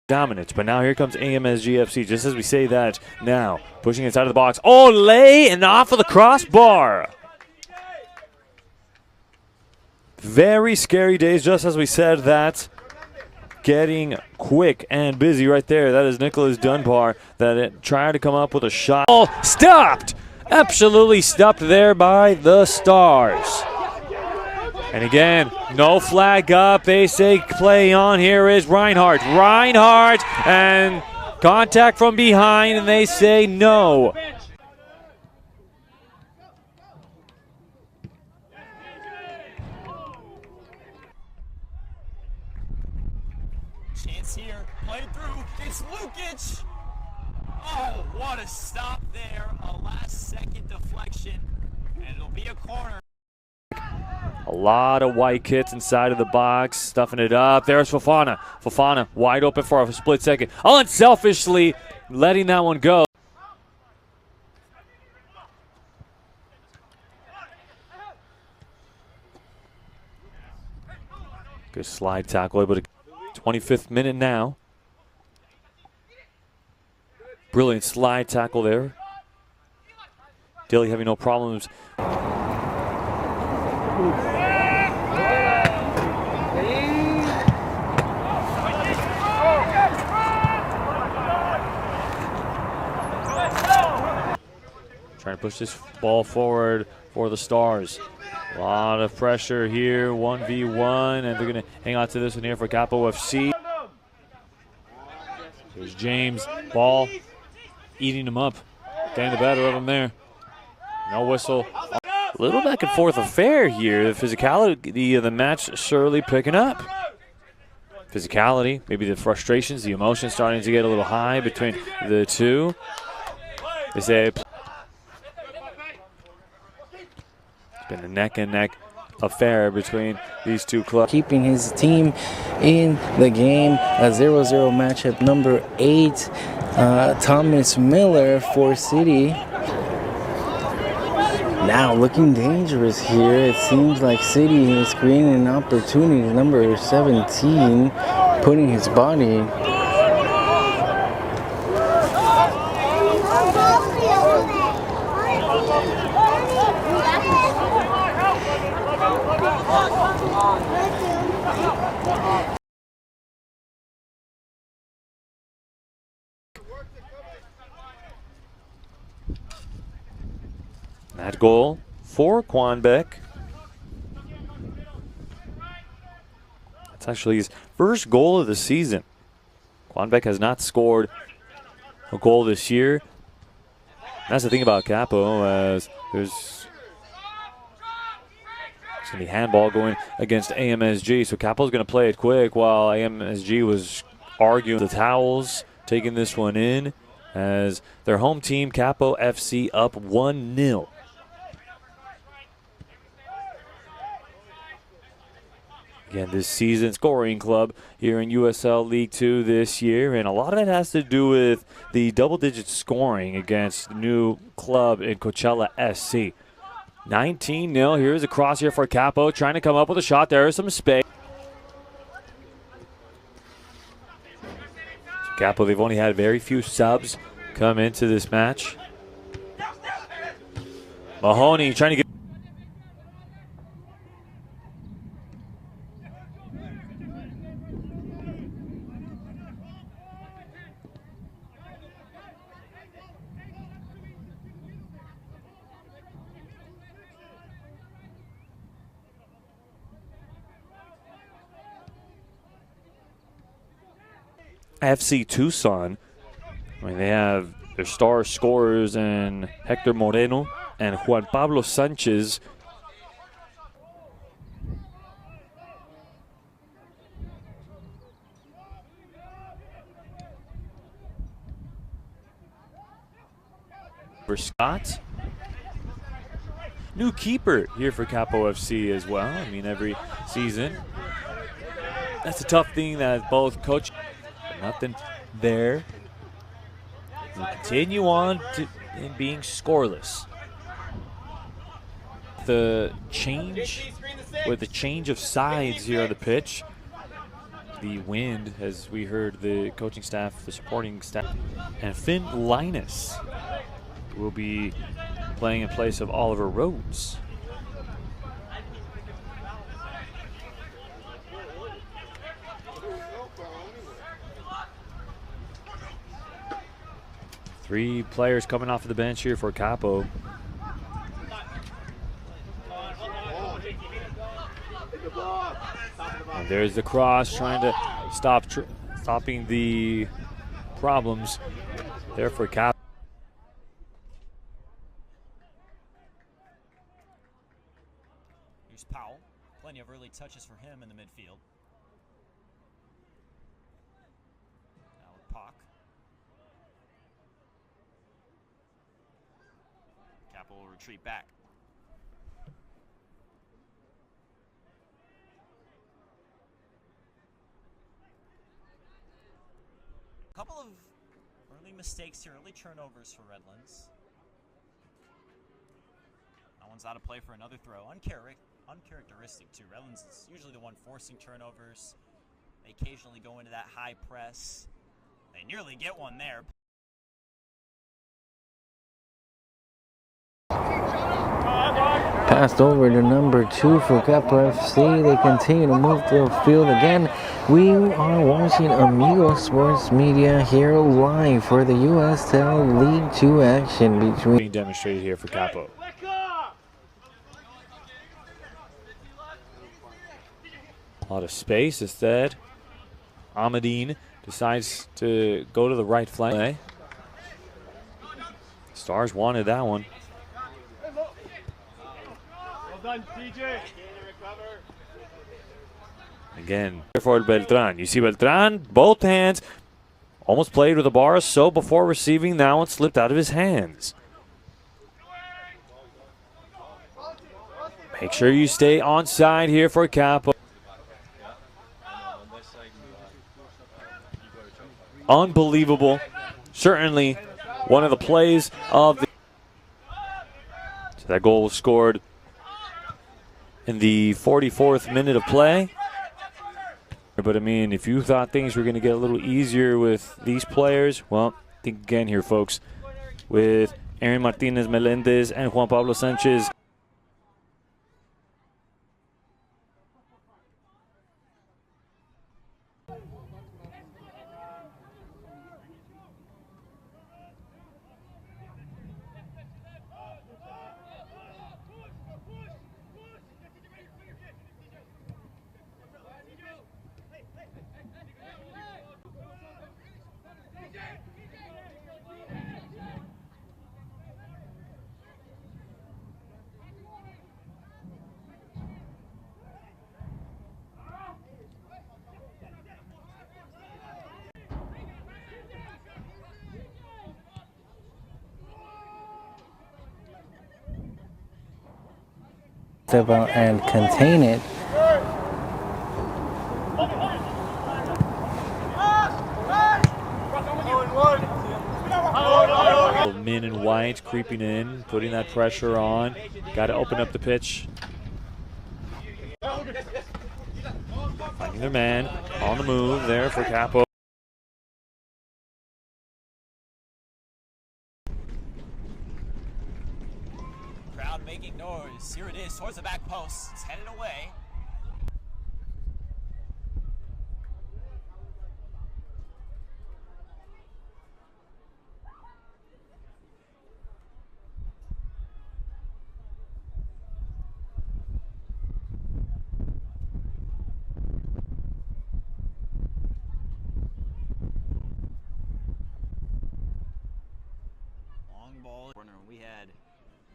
dominance, but now here comes AMSGFC. Just as we say that, now pushing inside of the box. Oh, lay and off of the crossbar. Very scary days, just as we said that. Getting quick and busy right there. That is Nicholas Dunbar that tried to come up with a shot. Oh, stopped! Absolutely stopped there by the Stars. And again, no flag up. They say play on. Here is Reinhardt. Reinhardt and contact from behind, and they say no. Chance here, played through. It's Lukic. Oh, what a stop there. A last-second deflection, and it'll be a corner. A lot of white kits inside of the box, stuffing it up. There's Fofana. Fofana wide open for a split second. Unselfishly letting that one go. Good slide tackle, able to 25th minute now. Brilliant slide tackle there. Dilley having no problems. Trying to push this ball forward for the Stars. A lot of pressure here, 1v1, and they're going to hang on to this one here for Capo FC. There's James, ball, eating him up, getting the better of him there. No whistle. A little back and forth affair here. The physicality of the match surely picking up. Physicality, maybe the frustrations, the emotions starting to get a little high between the two. They say it's been a neck-and-neck affair between these two clubs. Keeping his team in the game, a 0-0 matchup number 8. Thomas Miller for City. Now looking dangerous here. It seems like City is creating an opportunity. Number 17 putting his body. That goal for Quanbeck. That's actually his first goal of the season. Quanbeck has not scored a goal this year. That's the thing about Capo, as there's going to be handball going against AMSG. So Capo's going to play it quick while AMSG was arguing the towels, taking this one in as their home team, Capo FC, up 1-0. Again, this season, scoring club here in USL League 2 this year, and a lot of it has to do with the double-digit scoring against the new club in Coachella SC. 19-0. Here's a cross here for Capo, trying to come up with a shot. There is some space. So Capo, they've only had very few subs come into this match. Mahoney trying to get. FC Tucson, I mean, they have their star scorers in Hector Moreno and Juan Pablo Sanchez. For Scott. New keeper here for Capo FC as well. I mean, every season. That's a tough thing that both coach. Nothing there. We continue on in being scoreless. The change, with the change of sides here on the pitch, the wind, as we heard the coaching staff, the supporting staff. And Finn Linus will be playing in place of Oliver Rhodes. Three players coming off of the bench here for Capo. And there's the cross, trying to stopping the problems there for Capo. Here's Powell. Plenty of early touches for him in the midfield. Now with Pock. Capo will retreat back. A couple of early mistakes here, early turnovers for Redlands. That one's out of play for another throw. Uncharacteristic too. Redlands is usually the one forcing turnovers. They occasionally go into that high press. They nearly get one there. Passed over to number 2 for Capo FC. They continue to move the field again. We are watching Amigo Sports Media here live for the USL League 2 action Being demonstrated here for Capo. A lot of space instead. Ahmadine decides to go to the right flank. Stars wanted that one. Again, for Beltran. You see Beltran, both hands, almost played with the bar, so before receiving, that one slipped out of his hands. Make sure you stay on side here for Capo. Unbelievable. Certainly one of the plays of the... So that goal was scored in the 44th minute of play. But I mean, if you thought things were going to get a little easier with these players, well, think again here, folks. With Aaron Martinez Melendez and Juan Pablo Sanchez. step out and contain it. Men in white creeping in, putting that pressure on. Got to open up the pitch. Finding their man on the move there for Capo. Crowd making noise. Here it is towards the back post. It's headed away. We had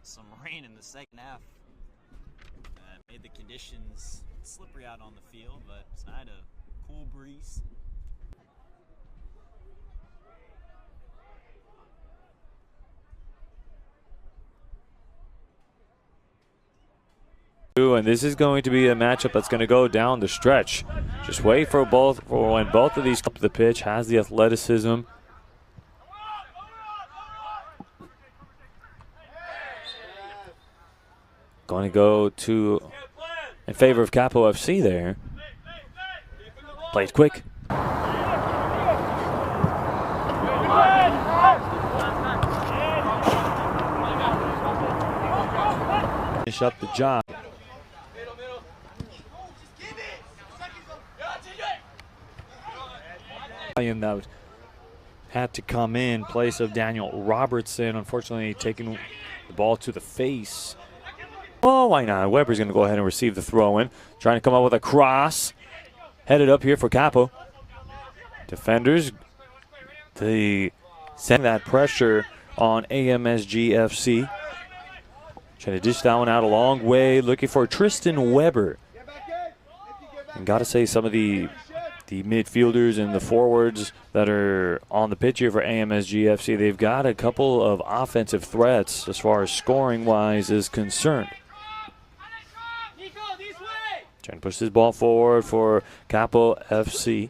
some rain in the second half. Made the conditions slippery out on the field, but tonight a cool breeze. And this is going to be a matchup that's going to go down the stretch. Just wait for when both of these come up the pitch, has the athleticism. Going to go in favor of Capo FC there. Played quick. Finish up the job. That had to come in place of Daniel Robertson, unfortunately taking the ball to the face. Oh, why not? Weber's going to go ahead and receive the throw in. Trying to come up with a cross. Headed up here for Capo. Defenders, they send that pressure on AMSG FC. Trying to dish that one out a long way. Looking for Tristan Weber. And got to say, some of the midfielders and the forwards that are on the pitch here for AMSG FC, they've got a couple of offensive threats as far as scoring-wise is concerned. Trying to push this ball forward for Capo FC.